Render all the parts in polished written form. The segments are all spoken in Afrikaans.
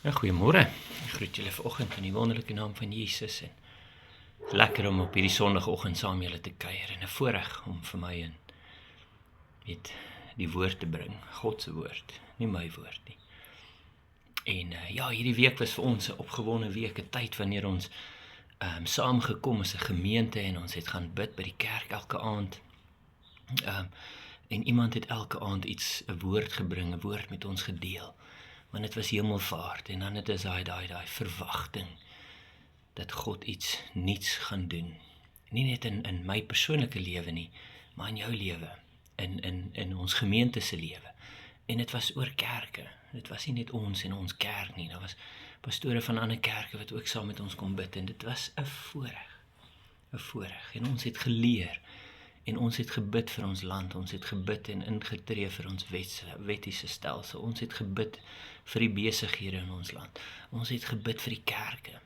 Goeiemôre. Ek groet julle vanoggend in die wonderlike naam van Jesus en het is lekker om op hierdie sonnaandoggend saam julle te kuier en 'n voorreg om vir my en weet die woord te bring, God se woord, nie my woord nie. En ja, hierdie week was vir ons 'n opgewonde week, 'n tyd wanneer ons saamgekom as 'n gemeente en ons het gaan bid by die kerk elke aand. En iemand het elke aand 'n woord gebring, 'n woord met ons gedeel. Want dit was hemelvaart en dan het is daai verwagting dat God iets nuuts gaan doen. Nie net in my persoonlike lewe nie, maar in jou lewe, in ons gemeente se lewe. En dit was oor kerke. Dit was nie net ons en ons kerk nie. Daar was pastore van ander kerke wat ook saam met ons kom bid en dit was 'n voorreg. 'n Voorreg. En ons het geleer en ons het gebid vir ons land, ons het gebid en ingetree vir ons wettiese stelsel, ons het gebid vir die besighede in ons land, ons het gebid vir die kerke,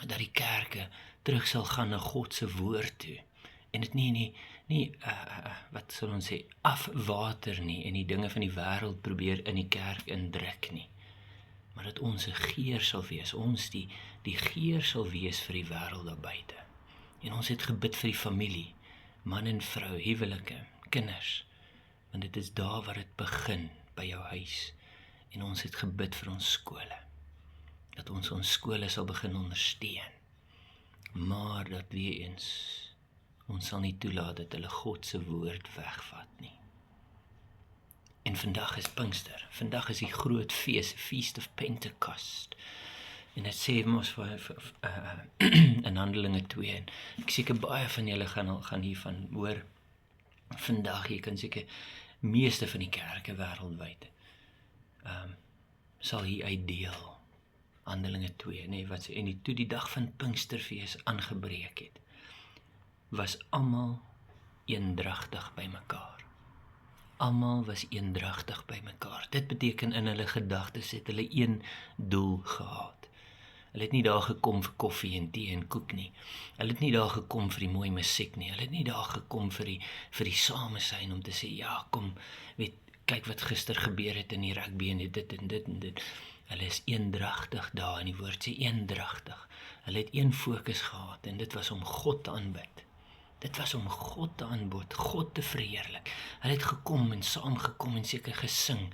dat die kerke terug sal gaan na God se woord toe, en dit nie wat sal ons sê, afwater nie, en die dinge van die wêreld probeer in die kerk indruk nie, maar dat ons 'n geur sal wees, ons die geur sal wees vir die wêreld daar buite. En ons het gebid vir die familie, man en vrou, huwelike, kinders, want dit is daar waar dit begin, by jou huis. En ons het gebid vir ons skole, dat ons skole sal begin ondersteun, maar dat weer eens, ons sal nie toelaat dat hulle God se woord wegvat nie. En vandag is Pinkster, vandag is die groot fees, Feast of Pentecost, en dit sê ons in Handelinge 2, en ek seker baie van julle gaan hiervan hoor, vandag, jy kan seker meeste van die kerke wêreldwyd, sal hier uitdeel, Handelinge 2, nee, wat sê, en toe die dag van Pinksterfees aangebreek het, was almal eendragtig by mekaar. Almal was eendragtig by mekaar. Dit beteken in hulle gedagtes het hulle een doel gehad. Hulle het nie daar gekom vir koffie en tee en koek nie. Hulle het nie daar gekom vir die mooi musiek nie. Hulle het nie daar gekom vir die samesyn om te sê, ja, kom, weet, kyk wat gister gebeur het in die rugby en dit en dit en dit. Hulle is eendragtig daar, en die woord sê eendragtig. Hulle het een fokus gehad, en dit was om God te aanbid. Dit was om God te aanbid, God te verheerlik. Hulle het gekom en saamgekom en seker gesing.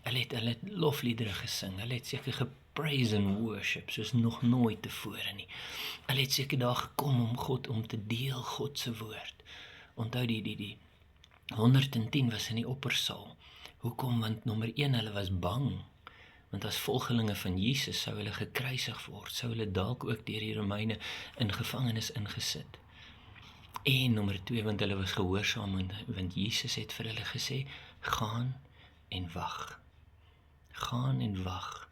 Hulle het lofliedere gesing. Hulle het seker gepraise and worship soos nog nooit tevore nie. Hulle het seker daar gekom om te deel God se woord. Onthou die 110 was in die oppersaal. Hoekom? Want nommer 1, hulle was bang. Want as volgelinge van Jesus sou hulle gekruisig word, sou hulle dalk ook deur die Romeine in gevangenis ingesit. En nommer 2, want hulle was gehoorsaam, want Jesus het vir hulle gesê, gaan en wag. Gaan en wag.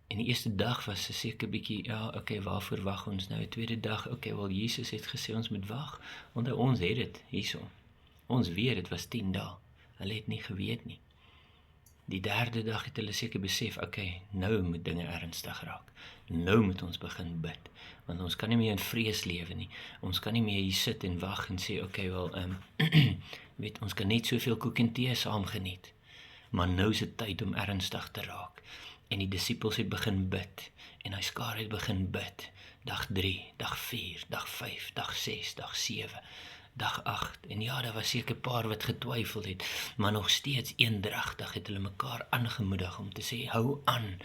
En die eerste dag was 'n seker bietjie, ja, okay, waarvoor wag ons nou? Die tweede dag, okay, wel Jesus het gesê ons moet wag, want ons het dit hierso. Ons weet dit was 10 dae. Hulle het nie geweet nie. Die derde dag het hulle seker besef, okay, nou moet dinge ernstig raak. Nou moet ons begin bid, want ons kan nie meer in vrees lewe nie. Ons kan nie meer hier sit en wag en sê, okay, wel, weet, ons kan net soveel koek en tee saam geniet. Maar nou is dit tyd om ernstig te raak. En die disippels het begin bid, en hy skare het begin bid. Dag 3, dag 4, dag 5, dag 6, dag 7, dag 8, en ja, daar was seker 'n paar wat getwyfel het, maar nog steeds eendragtig het hulle mekaar aangemoedig om te sê, hou aan,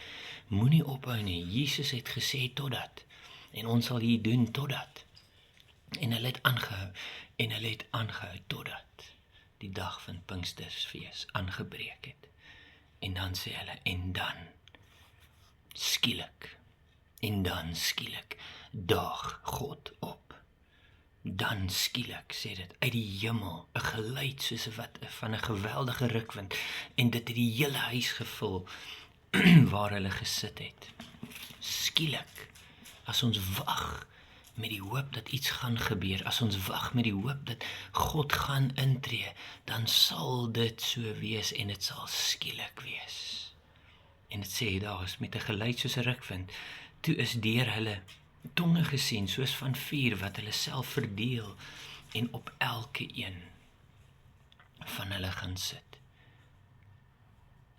moenie ophou nie, Jesus het gesê totdat, en ons sal hier doen totdat, en hulle het aangehou, en hulle het aangehou totdat die dag van Pinkstersfees aangebreek het, en dan sê hulle, en dan skielik, daag God op. Dan skielik, sê dit, uit die hemel, 'n geluid soos wat van 'n geweldige rukwind, en dit het die hele huis gevul waar hulle gesit het. Skielik, as ons wag met die hoop dat iets gaan gebeur, as ons wag met die hoop dat God gaan intree, dan sal dit so wees en dit sal skielik wees. En dit sê daar is met 'n geluid soos 'n rukwind, toe is deur hulle tonge gesien, soos van vuur, wat hulle self verdeel, en op elke een van hulle gaan sit.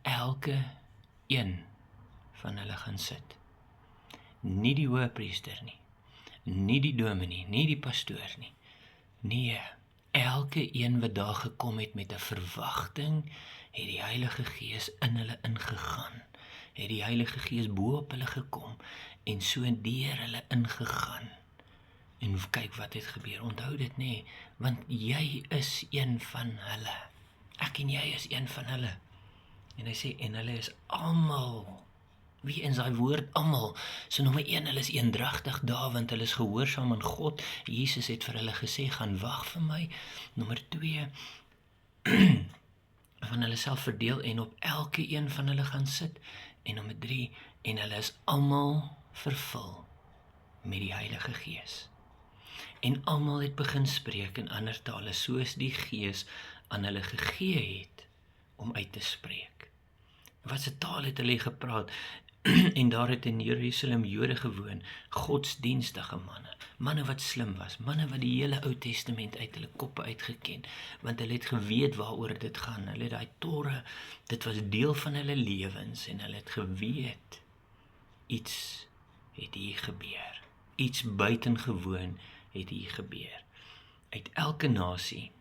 Elke een van hulle gaan sit. Nie die hoëpriester nie, nie die dominee, nie die pastoor nie. Nee, elke een wat daar gekom het met 'n verwagting, het die Heilige Gees in hulle ingegaan. Het die Heilige Gees bo op hulle gekom en so deur hulle ingegaan. En kyk wat het gebeur. Onthou dit nê, want jy is een van hulle. Ek en jy is een van hulle. En hy sê en hulle is almal. Wie in sy woord almal. So nommer 1, hulle is eendragtig daar want hulle is gehoorsaam aan God. Jesus het vir hulle gesê gaan wag vir my. Nommer 2 van hulle self verdeel en op elke een van hulle gaan sit. En nommer 3 en hulle is almal vervul met die Heilige Gees. En almal het begin spreek in ander tale soos die Gees aan hulle gegee het om uit te spreek. Wat se taal het hulle gepraat? En daar het in Jerusalem Jode gewoon, godsdienstige manne wat slim was, manne wat die hele Ou Testament uit hulle koppe uitgeken, want hulle het geweet waaroor dit gaan, hulle het daai Torah, dit was deel van hulle lewens, en hulle het geweet, iets het hier gebeur, iets buitengewoon het hier gebeur, uit elke nasie,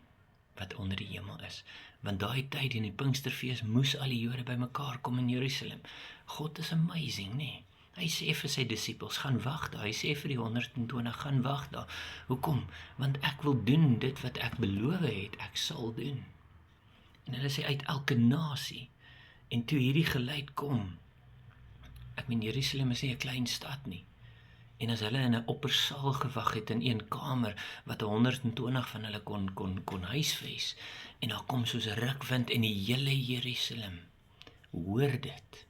wat onder die hemel is, want daai tyd in die Pinksterfees moes al die Jode bymekaar kom in Jerusalem. God is amazing, nee. Hy sê vir sy disippels, gaan wag daar, hy sê vir die 120, gaan wag daar. Hoekom? Want ek wil doen dit wat ek beloof het, ek sal doen. En hulle sê uit elke nasie, en toe hierdie geluid kom, ek meen Jerusalem is nie 'n klein stad nie, en as hulle in 'n oppersaal gewag het in een kamer, wat 120 van hulle kon huisves, en daar kom soos 'n rukwind in die hele Jerusalem, hoor dit,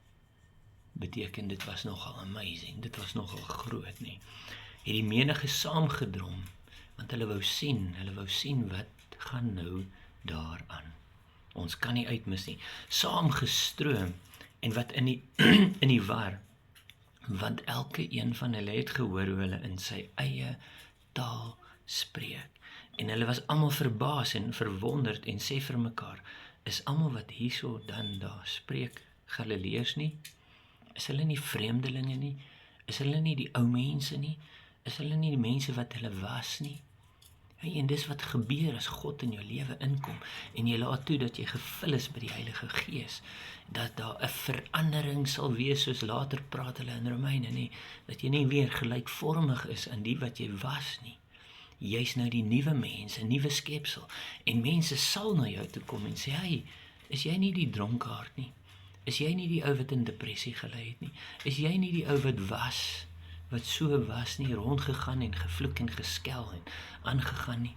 beteken dit was nogal amazing, dit was nogal groot nie, het die menige saamgedrom, want hulle wou sien wat gaan nou daaraan, ons kan nie uitmis nie, saamgestroom, en wat in die war, want elke een van hulle het gehoor hoe hulle in sy eie taal spreek, en hulle was almal verbaas en verwonderd en sê vir mekaar, is almal wat hierso dan daar spreek Galileërs nie? Is hulle nie vreemdelinge nie? Is hulle nie die ou mense nie? Is hulle nie die mense wat hulle was nie? Hey, en dis wat gebeur as God in jou lewe inkom, en jy laat toe dat jy gevul is by die Heilige Gees, dat daar 'n verandering sal wees, soos later praat hulle in Romeine, nie, dat jy nie weer gelykvormig is aan die wat jy was nie. Jy's nou die nuwe mens, 'n nuwe skepsel, en mense sal na jou toe kom en sê, hey, is jy nie die dronkaard nie? Is jy nie die ou wat in depressie gelei het nie? Is jy nie die ou wat so was nie, rondgegaan en gevloek en geskel en aangegaan nie?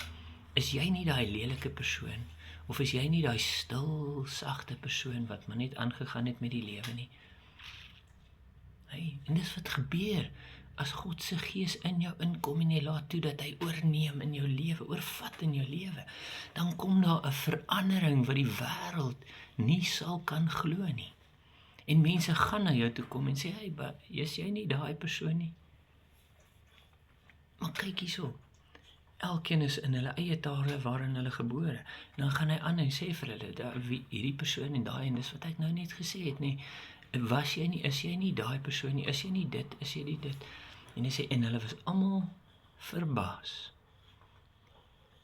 Is jy nie daai lelike persoon? Of is jy nie daai stil, sagte persoon wat maar net aangegaan het met die lewe nie? Hey, en dis wat gebeur as God se Gees in jou inkom en jy laat toe dat hy oorneem in jou lewe, oorvat in jou lewe, dan kom daar 'n verandering wat die wêreld nie sal kan glo nie. En mense gaan na jou toe kom en sê, hey, is jy nie daai persoon nie? Maar kyk hierso, elkeen is in hulle eie tale waarin hulle gebore. En dan gaan hy aan en sê vir hulle, hierdie persoon en daai, en dis wat ek nou net gesê het, nie, was jy nie, is jy nie daai persoon nie, is jy nie dit, is jy nie dit. En hy sê, en hulle was almal verbaas.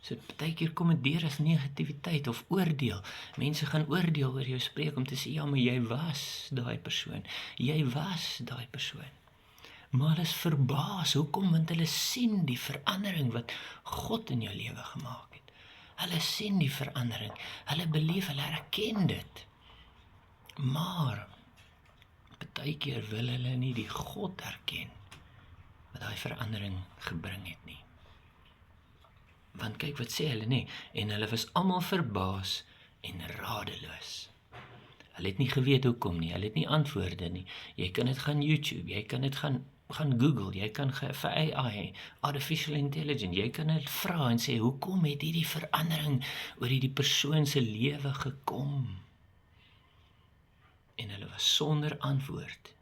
So partykeer kom dit deur as negativiteit of oordeel. Mense gaan oordeel oor jou spreek om te sê, ja, maar jy was daai persoon. Jy was daai persoon. Maar hulle is verbaas, hoekom? Want hulle sien die verandering wat God in jou lewe gemaak het. Hulle sien die verandering, hulle beleef, hulle herken dit. Maar partykeer wil hulle nie die God herken wat daai verandering gebring het nie. Want kyk wat sê hulle nie, en hulle was almal verbaas en radeloos. Hulle het nie geweet hoekom nie, hulle het nie antwoorde nie. Jy kan dit gaan YouTube, jy kan dit gaan Google, jy kan vir AI, Artificial Intelligence, jy kan dit vra en sê, hoekom het hierdie verandering oor hierdie persoon se lewe gekom? En hulle was sonder antwoord,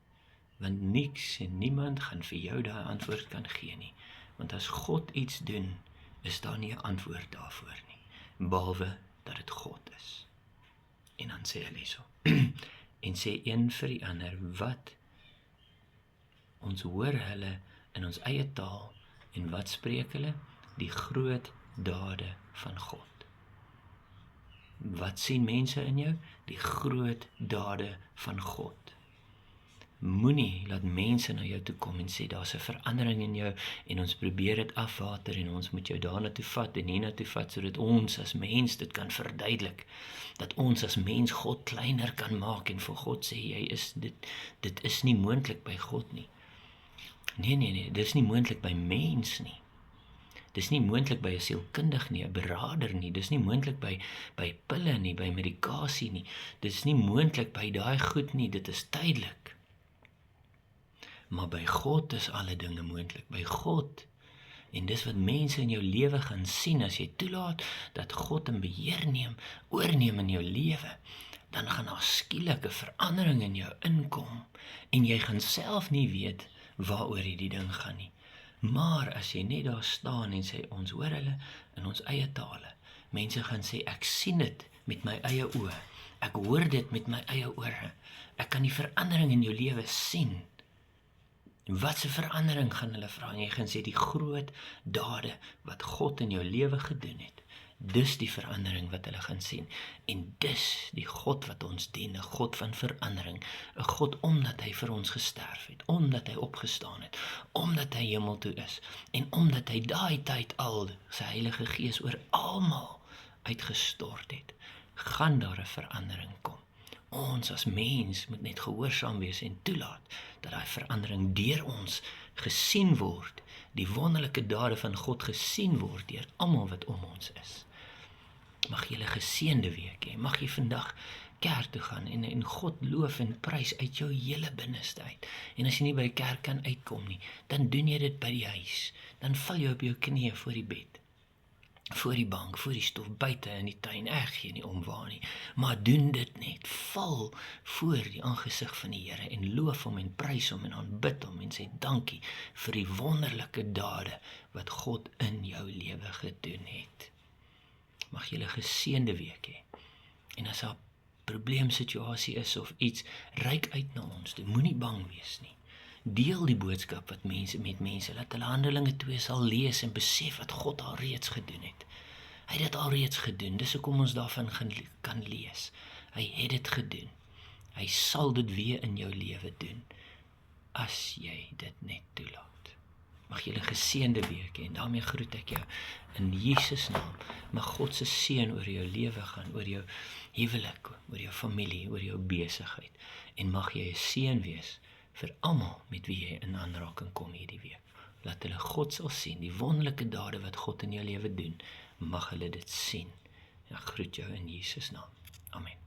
want niks en niemand gaan vir jou daai antwoord kan gee nie. Want as God iets doen, is daar nie 'n antwoord daarvoor nie, behalwe dat dit God is. En dan sê hulle so, en sê een vir die ander, wat Ons hoor hulle in ons eie taal en wat spreek hulle? Die groot dade van God. Wat sien mense in jou? Die groot dade van God. Moenie laat mense na jou toe kom en sê daar's 'n verandering in jou en ons probeer dit afwater en ons moet jou daarna toe vat en hierna toe vat sodat ons as mens dit kan verduidelik. Dat ons as mens God kleiner kan maak en vir God sê dit is nie moontlik by God nie. Nee, dit is nie moontlik by mens nie. Dis nie moontlik by 'n sielkundige nie, 'n beraader nie. Dis nie moontlik by pille nie, by medikasie nie. Dis nie moontlik by daai goed nie. Dit is tydelik. Maar by God is alle dinge moontlik. By God. En dis wat mense in jou lewe gaan sien as jy toelaat dat God in beheer oorneem in jou lewe. Dan gaan daar skielike verandering in jou inkom en jy gaan self nie weet waaroor hierdie ding gaan nie. Maar as jy net daar staan en sê ons hoor hulle in ons eie tale. Mense gaan sê ek sien dit met my eie oë. Ek hoor dit met my eie ore. Ek kan die verandering in jou lewe sien. Wat 'n verandering gaan hulle vra? En jy gaan sê die groot dade wat God in jou lewe gedoen het. Dis die verandering wat hulle gaan sien. En dis die God wat ons dien, 'n God van verandering. 'n God omdat hy vir ons gesterf het, omdat hy opgestaan het, omdat hy hemel toe is en omdat hy daai tyd al sy Heilige Gees oor almal uitgestort het. Gaan daar 'n verandering kom. Ons as mens moet net gehoorsaam wees en toelaat dat daai verandering deur ons gesien word, die wonderlike dade van God gesien word deur almal wat om ons is. Mag jy 'n geseënde week hê. Mag jy vandag kerk toe gaan en God loof en prys uit jou hele binneste uit. En as jy nie by die kerk kan uitkom nie, dan doen jy dit by die huis. Dan val jy op jou knieë voor die bed. Voor die bank, voor die stof, buite in die tuin, gee nie om waar nie. Maar doen dit net, val voor die aangesig van die Here en loof hom en prys hom en aanbid hom en sê dankie vir die wonderlike dade wat God in jou lewe gedoen het. Mag jy 'n geseënde week hê. En as daar 'n probleemsituasie is of iets, reik uit na ons, moenie bang wees nie. Deel die boodskap wat mense met mense, laat hulle Handelinge 2 sal lees en besef wat God al reeds gedoen het. Hy het dit al reeds gedoen, dis hoekom ons daarvan kan lees. Hy het dit gedoen. Hy sal dit weer in jou lewe doen, as jy dit net toelaat. Mag jy 'n geseënde week hê en daarmee groet ek jou in Jesus naam. Mag God se seën oor jou lewe gaan, oor jou huwelik, oor jou familie, oor jou besigheid. En mag jy 'n seën wees vir almal met wie jy in aanraking kom hierdie week. Laat hulle God sal sien, die wonderlike dade wat God in jou lewe doen, mag hulle dit sien. Ek groet jou in Jesus naam. Amen.